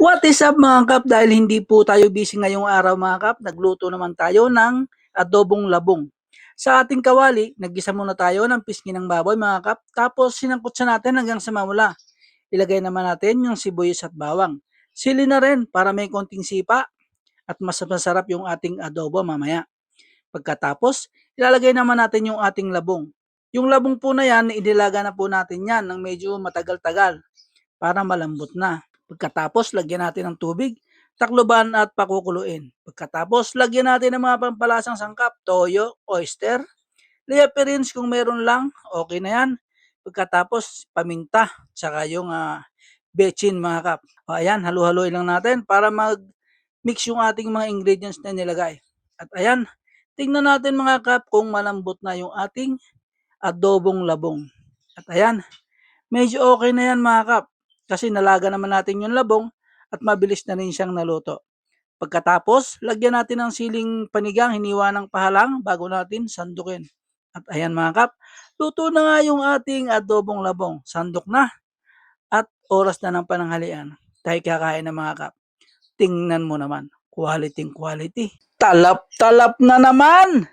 What is up mga kap? Dahil hindi po tayo busy ngayong araw mga kap, nagluto naman tayo ng adobong labong. Sa ating kawali, naggisa muna tayo ng pisngi ng baboy mga kap, tapos sinangkot siya natin hanggang sa mamula. Ilagay naman natin yung sibuyas at bawang. Sili na rin para may konting sipa at mas masarap yung ating adobo mamaya. Pagkatapos, ilalagay naman natin yung ating labong. Yung labong po na yan, inilaga na po natin yan ng medyo matagal-tagal para malambot na. Pagkatapos, lagyan natin ng tubig, takloban at pakukuluin. Pagkatapos, lagyan natin ng mga pampalasang sangkap, toyo, oyster, liaperins kung meron lang, okay na yan. Pagkatapos, paminta, tsaka yung bechin mga kap. O ayan, halu-haluin lang natin para mag-mix yung ating mga ingredients na nilagay. At ayan, tingnan natin mga kap kung malambot na yung ating adobong labong. At ayan, medyo okay na yan mga kap. Kasi nalaga naman natin yung labong at mabilis na rin siyang naluto. Pagkatapos, lagyan natin ng siling panigang hiniwa ng pahalang bago natin sandukin. At ayan mga kap, luto na nga yung ating adobong labong. Sandok na at oras na ng pananghalian. Tayo kakain na mga kap. Tingnan mo naman, quality quality. Talap-talap na naman!